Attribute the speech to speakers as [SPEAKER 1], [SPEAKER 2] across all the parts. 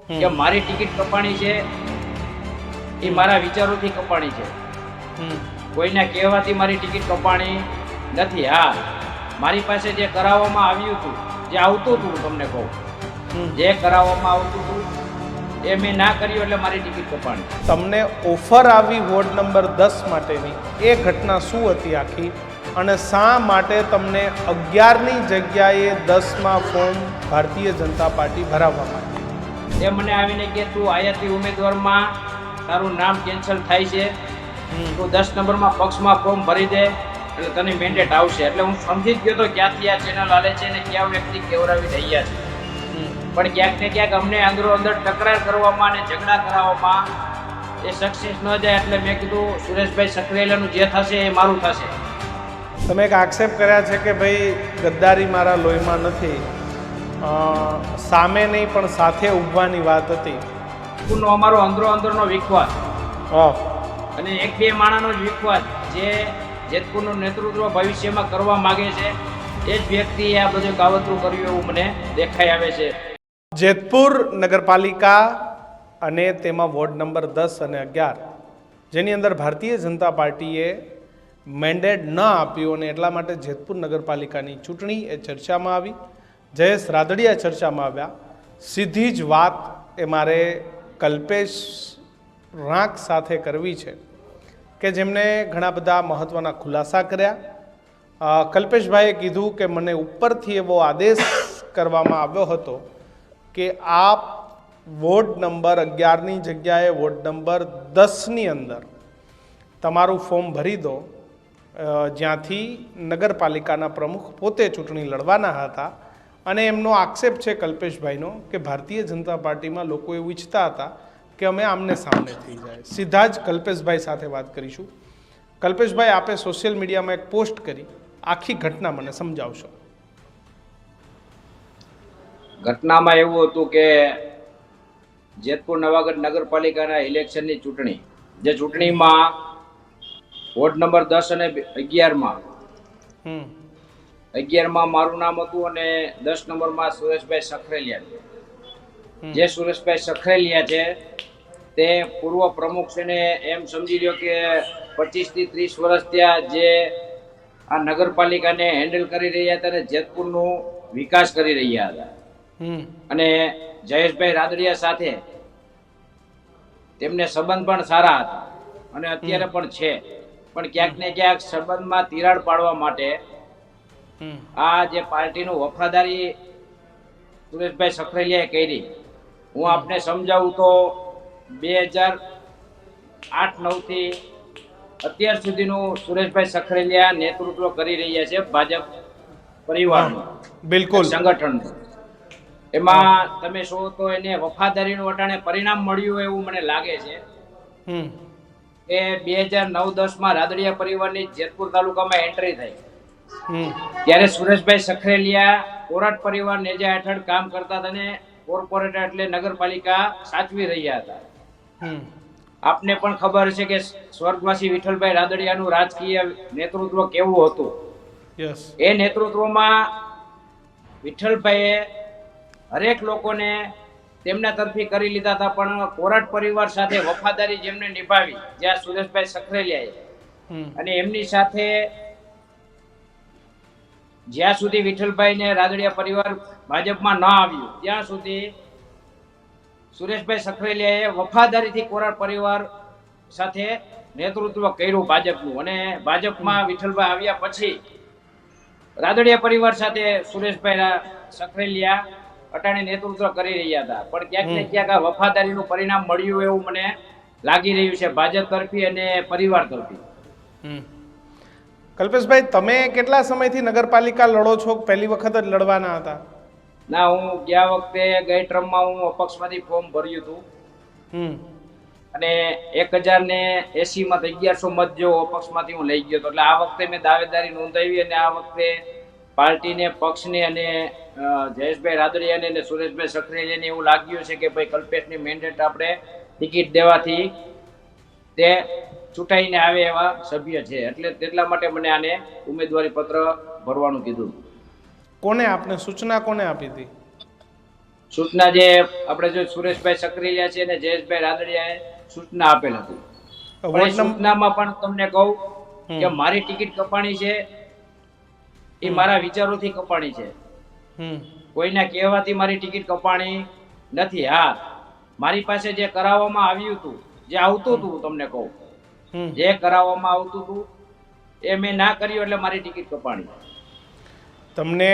[SPEAKER 1] કે મારી ટિકિટ કપાણી છે એ મારા વિચારોથી કપાણી છે, કોઈના કહેવાથી મારી ટિકિટ કપાણી નથી. હા, મારી પાસે જે કરાવવામાં આવ્યું હતું, જે આવતું હતું, તમને કહું, જે કરાવવામાં આવતું હતું એ મેં ના કર્યું એટલે મારી ટિકિટ કપાણી.
[SPEAKER 2] તમને ઓફર આવી વોર્ડ નંબર 10 માટેની, એ ઘટના શું હતી આખી, અને શા માટે તમને 11ની જગ્યાએ 10માં ફોર્મ ભારતીય જનતા પાર્ટી ભરાવવા માંડી?
[SPEAKER 1] એ મને આવીને કે તું આયાતી ઉમેદવારમાં તારું નામ કેન્સલ થાય છે, તું 10 નંબરમાં પક્ષમાં ફોર્મ ભરી દે એટલે તને મેન્ડેટ આવશે. એટલે હું સમજી જ ગયો તો ક્યાંથી આ ચેનલ હાલે છે ને ક્યાં વ્યક્તિ કેવડાવી રહ્યા છે. પણ ક્યાંક ને ક્યાંક અમને અંદરો અંદર તકરાર કરવામાં અને ઝઘડા કરાવવામાં એ સક્સેસ ન જાય એટલે મેં કીધું સુરેશભાઈ સખરેલાનું જે થશે એ મારું થશે.
[SPEAKER 2] તમે એક આક્ષેપ કર્યા છે કે ભાઈ ગદ્દારી મારા લોહીમાં નથી, સામે નહીં પણ સાથે ઉભવાની વાત હતી.
[SPEAKER 1] જેતપુરનો અમારો અંદરો અંદરનો વિખવાદ અને એક બે માણાનો જ વિખવાદ જે જેતપુરનું નેતૃત્વ ભવિષ્યમાં કરવા માગે છે એ જ વ્યક્તિએ આ બધું કાવતરું કર્યું એવું મને દેખાઈ આવે છે.
[SPEAKER 2] જેતપુર નગરપાલિકા અને તેમાં વોર્ડ નંબર 10 અને 11 જેની અંદર ભારતીય જનતા પાર્ટીએ મેન્ડેટ ન આપ્યું અને એટલા માટે જેતપુર નગરપાલિકાની ચૂંટણી એ ચર્ચામાં આવી. જયેશ રાદડિયા ચર્ચામાં આવ્યા. સીધી જ વાત એ મારે કલ્પેશ રાંક સાથે કરવી છે કે જેમણે ઘણા બધા મહત્ત્વના ખુલાસા કર્યા. કલ્પેશભાઈએ કીધું કે મને ઉપરથી એવો આદેશ કરવામાં આવ્યો હતો કે આપ વોર્ડ નંબર 11ની જગ્યાએ વોર્ડ નંબર 10ની અંદર તમારું ફોર્મ ભરી દો, જ્યાંથી નગરપાલિકાના પ્રમુખ પોતે ચૂંટણી લડવાના હતા. અને એમનો આક્ષેપ છે કલ્પેશભાઈનો કે ભારતીય જનતા પાર્ટીમાં લોકો એવું ઈચ્છતા હતા કે અમે આમને સામને થઈ જાય. સીધા જ કલ્પેશભાઈ સાથે વાત કરીશું. કલ્પેશભાઈ, આપે સોશિયલ મીડિયામાં એક પોસ્ટ કરી, આખી ઘટના મને સમજાવશો?
[SPEAKER 1] ઘટનામાં એવું હતું કે જેતપુર નવાગઢ નગરપાલિકાના ઇલેક્શનની ચૂંટણી, જે ચૂંટણીમાં વોર્ડ નંબર 10 અને 11માં 11માં મારું નામ હતું અને 10 નંબરમાં સુરેશભાઈ સખરેલિયા. જે સુરેશભાઈ સખરેલિયા છે તે પૂર્વ પ્રમુખ છે ને એમ સમજી લ્યો કે 25 થી 30 વર્ષ ત્યાં જે આ નગરપાલિકાને હેન્ડલ કરી રહ્યા હતા અને જેતપુરનો વિકાસ કરી રહ્યા હતા. અને જયેશભાઈ રાદડિયા સાથે તેમને સંબંધ પણ સારા હતા અને અત્યારે પણ છે. પણ ક્યાંક ને ક્યાંક સંબંધમાં તિરાડ પાડવા માટે આ જે પાર્ટીનું વફાદારી સુરેશભાઈ સખરેલિયાએ કરી, હું આપને સમજાવું તો 2008-9 થી અત્યાર સુધીનું સુરેશભાઈ સખરેલિયા નેતૃત્વ કરી રહ્યા છે ભાજપ પરિવારનું,
[SPEAKER 2] બિલકુલ
[SPEAKER 1] સંગઠનનું. એમાં તમે છો તો એને વફાદારીનું અટાણે પરિણામ મળ્યું એવું મને લાગે છે કે 2009-10માં રાદડિયા પરિવારની જેતપુર તાલુકામાં એન્ટ્રી થઈ ત્યારે સુરેશભાઈ સખરેલિયા કોરાટ પરિવાર નેજા હેઠળ કામ કરતા હતા અને કોર્પોરેટર એટલે નગરપાલિકા સાચવી રહ્યા હતા. આપને પણ ખબર છે કે સ્વર્ગવાસી વિઠ્ઠલભાઈ રાદડિયાનું રાજકીય નેતૃત્વ કેવું હતું. એ નેતૃત્વમાં વિઠ્ઠલભાઈએ હરેક લોકોને તેમના તરફી કરી લીધા હતા, પણ કોરાટ પરિવાર સાથે વફાદારી જેમને નિભાવી જ્યાં સુરેશભાઈ સખરેલિયાએ, અને એમની સાથે જ્યાં સુધી વિઠ્ઠલભાઈ ને રાદડિયા પરિવાર ભાજપમાં ન આવ્યું ત્યાં સુધી સુરેશભાઈ સખરેલિયાએ વફાદારીથી કોરાટ પરિવાર સાથે નેતૃત્વ કર્યું ભાજપનું. અને ભાજપમાં વિઠ્ઠલભાઈ આવ્યા પછી રાદડિયા પરિવાર સાથે સુરેશભાઈ સખરેલિયા અટાણે નેતૃત્વ કરી રહ્યા હતા. પણ ક્યાંક ને ક્યાંક આ વફાદારીનું પરિણામ મળ્યું એવું મને લાગી રહ્યું છે ભાજપ તરફી અને પરિવાર તરફી.
[SPEAKER 2] કલ્પેશભાઈ, તમે કેટલા સમયથી નગરપાલિકા લડો છો? પહેલી વખત જ લડવાના હતા?
[SPEAKER 1] ના, હું ગયા વખતે ગઈ ટર્મમાં હું અપક્ષમાંથી ફોર્મ ભર્યું હતું અને 1080 માં 1100 મત જેવો અપક્ષમાંથી હું લઈ ગયો હતો. એટલે આ વખતે મેં દાવેદારી નોંધાવી અને આ વખતે પાર્ટીને, પક્ષને અને જયેશભાઈ રાદડિયાને અને સુરેશભાઈ સખરેલિયાને એવું લાગ્યું છે કે ભાઈ કલ્પેશની મેન્ડેટ આપણે ટિકિટ દેવાથી તે ચૂંટાઈને આવે એવા સભ્ય છે, એટલે તેટલા માટે મને આને ઉમેદવારી પત્ર ભરવાનું કીધું.
[SPEAKER 2] કોને આપને સૂચના કોને આપી હતી?
[SPEAKER 1] સૂચના જે આપણે જો સુરેશભાઈ સક્રિયા છે અને જયેશભાઈ રાદડિયાએ સૂચના આપેલ હતી. પણ એ સૂચનામાં પણ તમને કહું કે મારી ટિકિટ કપાણી છે એ મારા વિચારોથી કપાણી છે. કોઈના કહેવાથી મારી ટિકિટ કપાણી નથી. હા, મારી પાસે જે કરાવવામાં આવ્યું હતું, જે આવતું હતું, તમને કહું જે કરાવવામાં આવતું હતું એ મેં ના કર્યું એટલે મારી ટિકિટ કપાણી.
[SPEAKER 2] તમને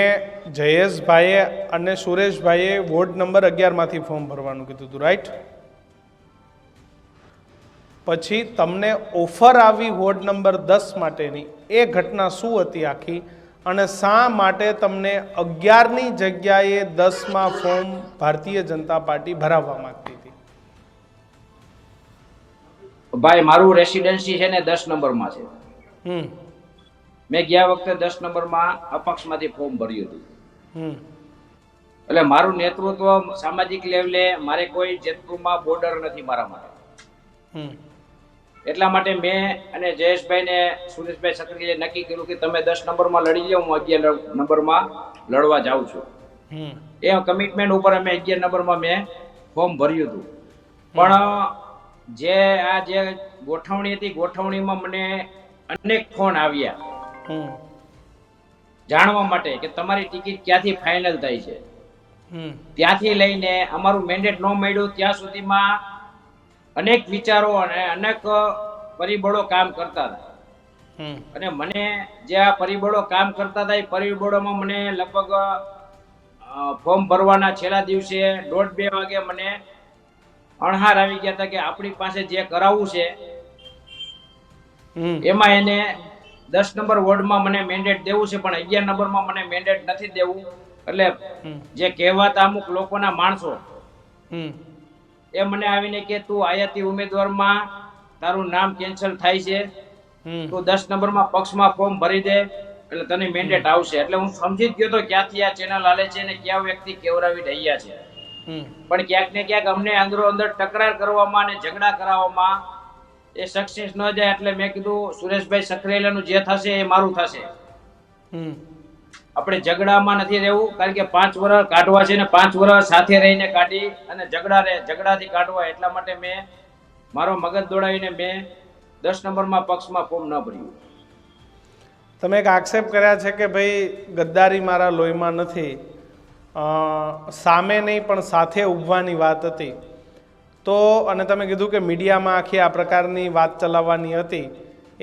[SPEAKER 2] જયેશભાઈએ અને સુરેશભાઈએ વોર્ડ નંબર 11 માંથી ફોર્મ ભરવાનું કીધું હતું, રાઈટ? પછી તમને ઓફર આવી વોર્ડ નંબર 10 માટેની, એ ઘટના શું હતી આખી, અને શા માટે તમને 11ની જગ્યાએ 10માં ફોર્મ ભારતીય જનતા પાર્ટી ભરાવવા માંગતી હતી?
[SPEAKER 1] ભાઈ, મારું રેસિડેન્સી છે ને 10 નંબરમાં છે. મેં ગયા વખતે 10 નંબરમાં અપક્ષમાંથી ફોર્મ ભર્યું હતું. એટલે મારું નેતૃત્વ સામાજિક લેવલે મારે કોઈ જેતપુરમાં બોર્ડર નથી મારા માટે. એટલા માટે મેં અને જયેશભાઈ ને સુરેશભાઈ સક્રિયે નક્કી કર્યું કે તમે 10 નંબરમાં લડી લો, હું 11 નંબરમાં લડવા જાઉં છું. એ કમિટમેન્ટ ઉપર અમે 11 નંબરમાં મેં ફોર્મ ભર્યું હતું. પણ જે ગોઠવણી હતી, ગોઠવણીમાં મને અનેક ફોન આવ્યા જાણવા માટે કે તમારી ટિકિટ ક્યાંથી ફાઇનલ થાય છે. ત્યાંથી લઈને અમારું મેન્ડેટ ન મળ્યું ત્યાં સુધીમાં અનેક વિચારો અને અનેક પરિબળો કામ કરતા હતા. અને મને જે આ પરિબળો કામ કરતા હતા એ પરિબળોમાં મને લગભગ ફોર્મ ભરવાના છેલ્લા દિવસે 1:30-2 વાગે મને અણહાર આવી ગયા હતા કે આપણી પાસે જે કરાવવું છે એમાં એને 10 નંબર વોર્ડમાં મને મેન્ડેટ દેવું છે, પણ 11 નંબરમાં મને મેન્ડેટ નથી દેવું. એટલે જે કહેવાતા અમુક લોકોના માણસો એ મને આવીને કે તું આયાતી ઉમેદવારમાં તારું નામ કેન્સલ થાય છે, તું 10 નંબરમાં પક્ષમાં ફોર્મ ભરી દે એટલે તને મેન્ડેટ આવશે. એટલે હું સમજી જ ગયો તો ક્યાંથી આ ચેનલ હાલે છે અને કયા વ્યક્તિ કેવરાવી રહ્યા છે. પણ ક્યાંક ને ક્યાંક અમને અંદરો અંદર તકરાર કરવામાં અને ઝઘડા કરાવવામાં એ સક્સેસ ન જાય. એટલે મેં કીધું સુરેશભાઈ સક્રિયાનું જે થશે એ મારું થશે. આપણે ઝઘડામાં નથી રહેવું, કારણ કે 5 વર્ષ કાઢવા છે ને 5 વર્ષ સાથે રહીને કાઢી અને ઝઘડાથી કાઢવા. એટલા માટે મેં મારો મગજ દોડાવીને મેં 10 નંબરમાં પક્ષમાં ફોર્મ ન ભર્યું.
[SPEAKER 2] તમે એક આક્ષેપ કર્યા છે કે ભાઈ ગદ્દારી મારા લોહીમાં નથી, સામે નહીં પણ સાથે ઉભવાની વાત હતી. તો અને તમે કીધું કે મીડિયામાં આખી આ પ્રકારની વાત ચલાવવાની હતી,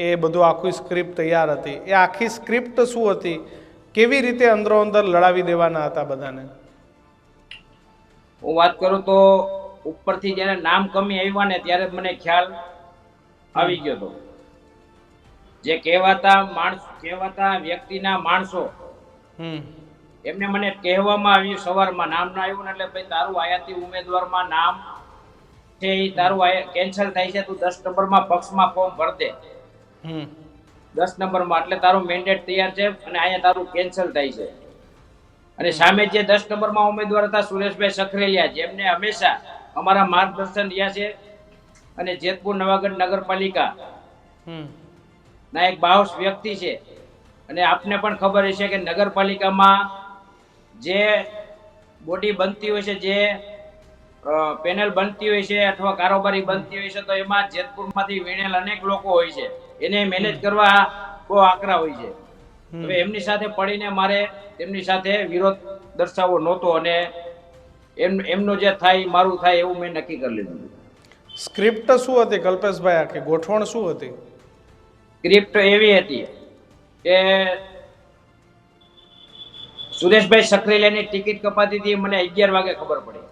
[SPEAKER 2] એ બધું આખી સ્ક્રિપ્ટ તૈયાર હતી. એ આખી સ્ક્રિપ્ટ શું હતી? કેવી રીતે અંદરો અંદર લડાવી દેવાના હતા બધાને?
[SPEAKER 1] હું વાત કરું તો ઉપરથી જ્યારે નામ કમી આવ્યા ને ત્યારે મને ખ્યાલ આવી ગયો હતો. જે કહેવાતા વ્યક્તિના માણસો એમને મને કહેવામાં આવ્યું સવારમાં, નામ ના આવ્યું ને એટલે ભાઈ તારું આયાતી ઉમેદવારમાં નામ છે એ તારું કેન્સલ થાય છે, તું 10 નંબરમાં પક્ષમાં ફોર્મ ભર દે 10 નંબરમાં, એટલે તારું મેન્ડેટ તૈયાર છે અને અહીંયા તારું કેન્સલ થાય છે. અને સામે જે 10 નંબરમાં ઉમેદવાર હતા સુરેશભાઈ સખરેલિયા, જેમને હંમેશા અમારા માર્ગદર્શન રહ્યા છે અને જેતપુર નવાગઢ નગરપાલિકા ના એક બાહોશ વ્યક્તિ છે. અને આપને પણ ખબર હશે કે નગરપાલિકામાં જે બોડી બનતી હોય છે, જે પેનલ બનતી હોય છે અથવા કારોબારી બનતી હોય છે, તો એમાં જેતપુરમાંથી વીણેલ અનેક લોકો હોય છે, એને મેનેજ કરવા બહુ આકરા હોય છે. હવે એમની સાથે પડીને મારે તેમની સાથે વિરોધ દર્શાવવો નહોતો અને એમનું જે થાય મારું થાય એવું મેં નક્કી કરી લીધું.
[SPEAKER 2] સ્ક્રિપ્ટ શું હતી કલ્પેશભાઈ? આખી ગોઠવણ શું હતી?
[SPEAKER 1] સ્ક્રિપ્ટ એવી હતી કે સુરેશભાઈ સક્રિયાની ટિકિટ કપાતી હતી, મને 11 વાગે ખબર પડી.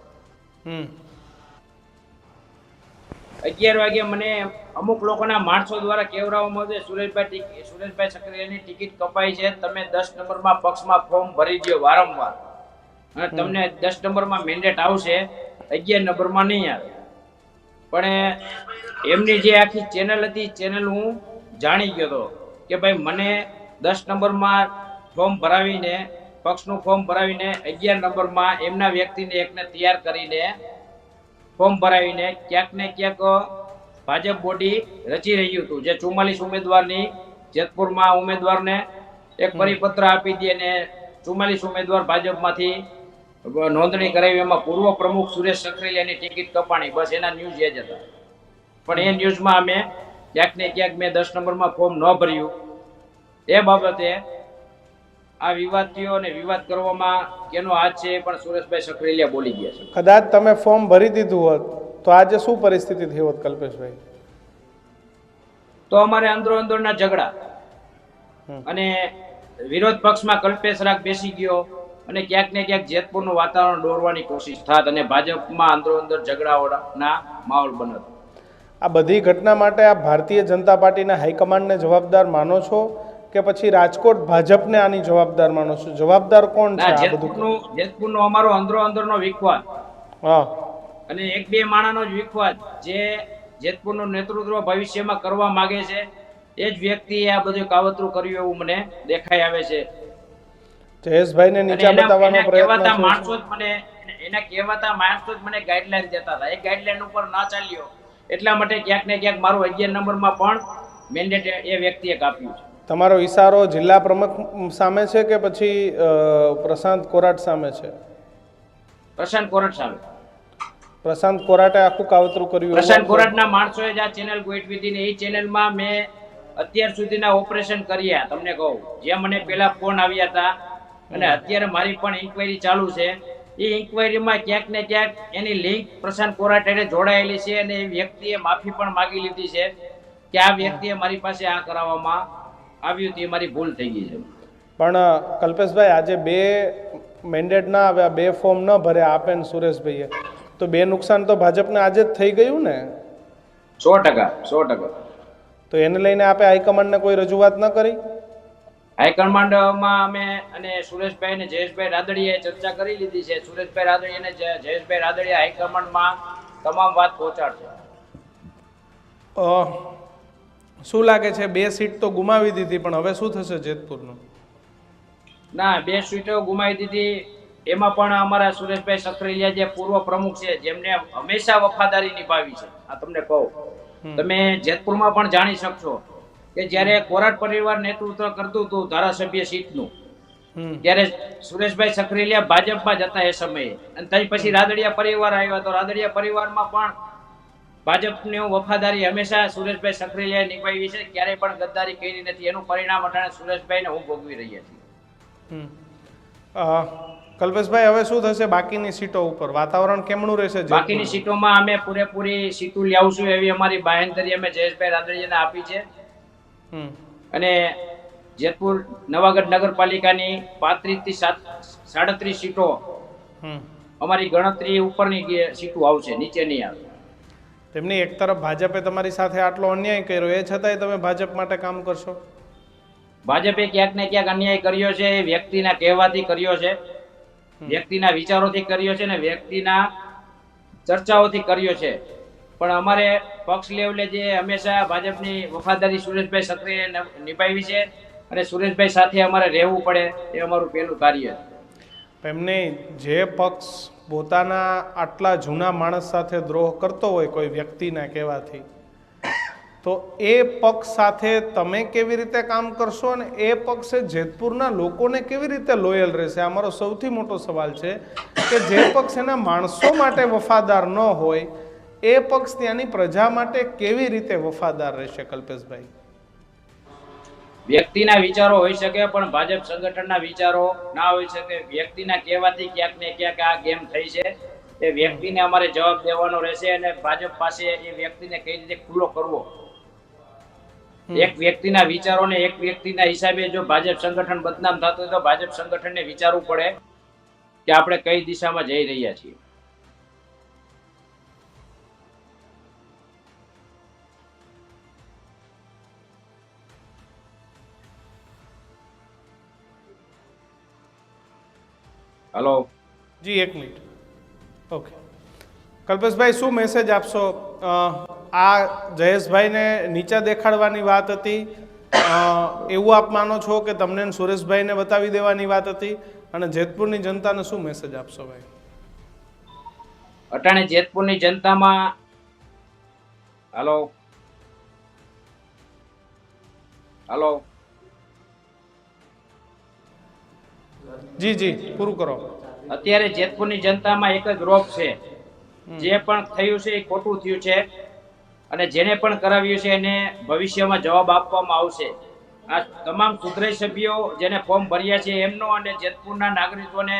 [SPEAKER 1] 11 વાગે મને અમુક લોકોના માણસો દ્વારા કહેવરાવવામાં આવે સુરેશભાઈ સક્રિયાની ટિકિટ કપાઈ છે, તમે 10 નંબરમાં પક્ષમાં ફોર્મ ભરી દો વારંવાર અને તમને 10 નંબરમાં મેન્ડેટ આવશે, 11 નંબરમાં નહીં આવે. પણ એમની જે આખી ચેનલ હતી, ચેનલ હું જાણી ગયો હતો કે ભાઈ મને 10 નંબરમાં ફોર્મ ભરાવીને, પક્ષનું ફોર્મ ભરાવીને 11 નંબરમાં એમના વ્યક્તિને એકને તૈયાર કરીને ફોર્મ ભરાવીને ક્યાંક ને ક્યાંક ભાજપ બોડી રચી રહ્યું હતું. જે 44 ઉમેદવારની જેતપુરમાં ઉમેદવારને એક પરિપત્ર આપી દે અને 44 ઉમેદવાર ભાજપમાંથી નોંધણી કરાવી એમાં પૂર્વ પ્રમુખ સુરેશ સખરેલિયાની ટિકિટ કપાણી, બસ એના ન્યૂઝ એ જ હતા. પણ એ ન્યૂઝમાં અમે ક્યાંક ને ક્યાંક મેં 10 નંબરમાં ફોર્મ ન ભર્યું એ બાબતે આ વિવાદ થયો અને વિવાદ કરવામાં કેનો હાથ છે એ પણ સુરેશભાઈ સખરેલિયા બોલી ગયા છે.
[SPEAKER 2] કદાચ તમે ફોર્મ ભરી દીધું હોત તો આજે શું પરિસ્થિતિ થઈ હોત કલ્પેશભાઈ?
[SPEAKER 1] તો અમારે અંદરો અંદરના ઝઘડા અને વિરોધ પક્ષમાં કલ્પેશ રાગ બેસી ગયો અને ક્યાંક ને ક્યાંક જેતપુરનું વાતાવરણ દોરવાની કોશિશ થાત અને ભાજપમાં અંદરો અંદર ઝઘડાઓના માહોલ બનત.
[SPEAKER 2] આ બધી ઘટના માટે આપ ભારતીય જનતા પાર્ટીના હાઈકમાન્ડને જવાબદાર માનો છો કે પછી રાજકોટ ભાજપને આની જવાબદાર માનો છો? જવાબદાર કોણ છે આ બધું?
[SPEAKER 1] જેતપુરનો અમારો અંદરો અંદરનો વિખવાદ
[SPEAKER 2] હા,
[SPEAKER 1] અને એક બે માણાનો જ વિખવાદ જે જેતપુરનું નેતૃત્વ ભવિષ્યમાં કરવા માંગે છે એ જ વ્યક્તિએ આ બધું કાવતરું કર્યું એવું મને દેખાઈ આવે છે.
[SPEAKER 2] જયેશભાઈને નીચા બતાવવાનો પ્રયત્ન
[SPEAKER 1] માણસો જ મને એના કહેવાતા માણસો જ મને ગાઈડલાઈન દેતા હતા. એ ગાઈડલાઈન ઉપર ના ચાલ્યો એટલા માટે ક્યાંક ને ક્યાંક મારું 11 નંબરમાં પણ મેન્ડેટ એ વ્યક્તિએ કાપ્યું છે.
[SPEAKER 2] તમારો ઈશારો જિલ્લા પ્રમુખ સામે છે કે પછી પ્રશાંત કોરાટ સામે છે?
[SPEAKER 1] પ્રશાંત કોરાટ સામે.
[SPEAKER 2] પ્રશાંત કોરાટે આખું કાવતરું કર્યું.
[SPEAKER 1] પ્રશાંત કોરાટના માણસોએ જ આ ચેનલ ગોઠવી હતી ને એ ચેનલમાં મેં અત્યાર સુધીના ઓપરેશન કર્યા. તમને કહું, જે મને પેલા ફોન આવ્યા હતા અને અત્યારે મારી પણ ઇન્ક્વાયરી ચાલુ છે. એ ઇન્ક્વાયરીમાં ક્યાંક ને ક્યાંક એની લિંક પ્રશાંત કોરાટ સાથે જોડાયેલી છે અને એ વ્યક્તિએ માફી પણ માગી લીધી છે કે આ વ્યક્તિએ મારી પાસે આ કરાવવામાં આવ્યું હતું, એ મારી ભૂલ થઈ ગઈ છે.
[SPEAKER 2] પણ કલ્પેશભાઈ આજે 2 મેન્ડેટ ના આવ્યા, 2 ફોર્મ ન ભર્યા આપે ને સુરેશભાઈએ, તો 2 નુકસાન તો ભાજપને આજે જ થઈ ગયું ને?
[SPEAKER 1] 100%.
[SPEAKER 2] તો એને લઈને આપે હાઈકમાન્ડને કોઈ રજૂઆત ન કરી?
[SPEAKER 1] હાઈકમાન્ડમાં અમે અને સુરેશભાઈ અને જયેશભાઈ રાદડિયાએ ચર્ચા કરી લીધી છે. સુરેશભાઈ રાદડિયા અને જયેશભાઈ રાદડિયા હાઈકમાન્ડમાં તમામ વાત પહોંચાડશે.
[SPEAKER 2] શું લાગે છે, 2 સીટ તો ગુમાવી દીધી, પણ હવે શું થશે જેતપુરનું?
[SPEAKER 1] ના, 2 સીટો ગુમાવી દીધી એમાં પણ અમારા સુરેશભાઈ સખરેલિયા જે પૂર્વ પ્રમુખ છે જેમને હંમેશા વફાદારી નિભાવી છે. આ તમને કહું, તમે જેતપુરમાં પણ જાણી શકશો કે જ્યારે કોરાટ પરિવાર નેતૃત્વ કરતું હતું ધારાસભ્ય સીટનું, ત્યારે સુરેશભાઈ સખરેલિયા ભાજપમાં જતા એ સમયે, અને ત્યાર પછી રાદડિયા પરિવાર આવ્યો તો રાદડિયા પરિવારમાં પણ ભાજપની વફાદારી હંમેશા સુરેશભાઈ સખરેલિયાએ નિભાવી છે. ક્યારેય પણ ગદ્દારી કરી નથી. એનું પરિણામ અટાણે સુરેશભાઈને હું ભોગવી રહ્યા છીએ.
[SPEAKER 2] કલ્પેશભાઈ, હવે શું થશે બાકીની સીટો ઉપર? વાતાવરણ કેમનું રહેશે?
[SPEAKER 1] બાકીની સીટોમાં અમે પૂરેપૂરી સીટો લાવશું એવી અમારી બાંહેધરી અમે જયેશભાઈ રાદડિયાને આપી છે. અને જેતપુર નવાગઢ નગરપાલિકાની 35 થી 37 સીટો અમારી ગણતરી ઉપરની સીટો આવશે, નીચે નહીં આવે.
[SPEAKER 2] તેમની એક તરફ ભાજપે તમારી સાથે આટલો અન્યાય કર્યો, એ છતાંય તમે ભાજપ માટે કામ કરશો?
[SPEAKER 1] ભાજપે ક્યાંક ને ક્યાંક અન્યાય કર્યો છે, વ્યક્તિના કહેવાથી કર્યો છે, વ્યક્તિના વિચારોથી કર્યો છે ને વ્યક્તિના ચર્ચાઓથી કર્યો છે. પણ અમારે પક્ષ લેવલે જે હંમેશા ભાજપની વફાદારી સુરેશભાઈ સક્રિય નિભાવી છે અને સુરેશભાઈ સાથે અમારે રહેવું પડે એ અમારું પહેલું કાર્ય છે.
[SPEAKER 2] એમને જે પક્ષ પોતાના આટલા જૂના માણસ સાથે દ્રોહ કરતો હોય કોઈ વ્યક્તિના કહેવાથી, તો એ પક્ષ સાથે તમે કેવી રીતે કામ કરશો અને એ પક્ષે જેતપુરના લોકોને કેવી રીતે લોયલ રહેશે? આ મારો સૌથી મોટો સવાલ છે કે જે પક્ષ એના માણસો માટે વફાદાર ન હોય એ પક્ષ ત્યાંની પ્રજા માટે કેવી રીતે વફાદાર રહેશે? કલ્પેશભાઈ,
[SPEAKER 1] વ્યક્તિના વિચારો હોઈ શકે પણ ભાજપ સંગઠનના વિચારો ના હોઈ શકે. વ્યક્તિના કહેવાથી ક્યાંક ને ક્યાંક આ ગેમ થઈ છે. એ વ્યક્તિને અમારે જવાબ દેવાનો રહેશે અને ભાજપ પાસે એ વ્યક્તિને કઈ રીતે ખુલ્લો કરવો. એક વ્યક્તિના વિચારોને એક વ્યક્તિના હિસાબે જો ભાજપ સંગઠન બદનામ થતું હોય તો ભાજપ સંગઠનને વિચારવું પડે કે આપણે કઈ દિશામાં જઈ રહ્યા છીએ. હલો
[SPEAKER 2] જી, એક મિનિટ. ઓકે કલ્પેશભાઈ, શું મેસેજ આપશો? આ જયેશભાઈને નીચા દેખાડવાની વાત હતી એવું આપ માનો છો કે તમને સુરેશભાઈને બતાવી દેવાની વાત હતી? અને જેતપુરની જનતાને શું મેસેજ આપશો ભાઈ?
[SPEAKER 1] અટાણે જેતપુરની જનતામાં હલો
[SPEAKER 2] જી જી પૂરું કરો.
[SPEAKER 1] અત્યારે જેતપુરની જનતામાં એક જ રોપ છે, જે પણ થયું છે એ ખોટું થયું છે અને જેને પણ કરાવ્યું છે એને ભવિષ્યમાં જવાબ આપવામાં આવશે. આ તમામ સુધરાઈ સભ્યો જેને ફોર્મ ભર્યા છે એમનો અને જેતપુરના નાગરિકોને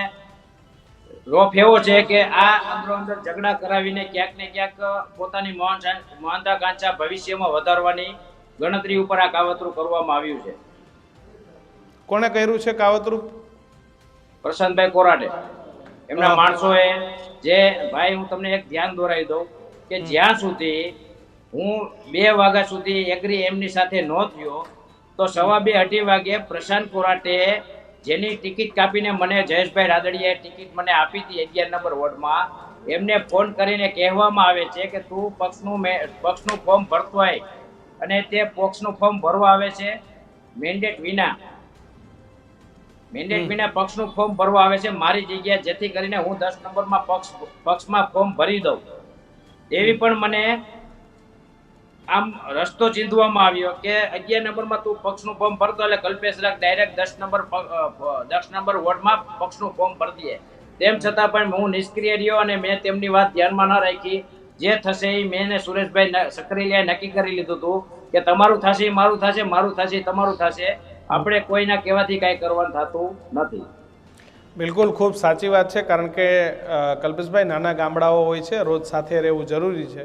[SPEAKER 1] રોપ એવો છે કે આ અંદરો અંદર ઝઘડા કરાવીને ક્યાંક ને ક્યાંક પોતાની મહાનતાકાંક્ષા ભવિષ્યમાં વધારવાની ગણતરી ઉપર આ કાવતરું કરવામાં આવ્યું છે.
[SPEAKER 2] કોણે કર્યું છે કાવતરું?
[SPEAKER 1] પ્રશાંતભાઈ કોરાટે, એમના માણસોએ. જે ભાઈ હું તમને એક ધ્યાન દોરાવી દઉં કે જ્યાં સુધી હું 2 વાગ્યા સુધી એગ્રી એમની સાથે ન થયો તો 2:30 વાગે પ્રશાંત કોરાટે જેની ટિકિટ કાપીને મને જયેશભાઈ રાદડિયાએ ટિકિટ મને આપી હતી 11 નંબર વોર્ડમાં, એમને ફોન કરીને કહેવામાં આવે છે કે તું પક્ષનું ફોર્મ ભરતો હોય અને તે પક્ષનું ફોર્મ ભરવા આવે છે મેન્ડેટ વિના પક્ષનું ફોર્મ ભરવા આવે છે મારી જગ્યાએ, જેથી કરીને હું 10 નંબરમાં પક્ષમાં ફોર્મ ભરી દઉં. એવી પણ મને આમ રસ્તો ચીંધવામાં આવ્યો કે 11 નંબરમાં તું પક્ષનું ફોર્મ ભરતો એટલે કલ્પેશ રાખ ડાયરેક્ટ 10 નંબર વોર્ડમાં પક્ષનું ફોર્મ ભરી દે. તેમ છતાં પણ હું નિષ્ક્રિય રહ્યો અને મેં તેમની વાત ધ્યાનમાં ન રાખી. જે થશે એ મેં ને સુરેશભાઈ સક્રિયાએ નક્કી કરી લીધું હતું કે તમારું થશે મારું થશે, મારું થશે તમારું થશે. આપણે કોઈના કહેવાથી કાંઈ કરવાનું થતું નથી.
[SPEAKER 2] બિલકુલ, ખૂબ સાચી વાત છે. કારણ કે કલ્પેશભાઈ, નાના ગામડાઓ હોય છે, રોજ સાથે રહેવું જરૂરી છે.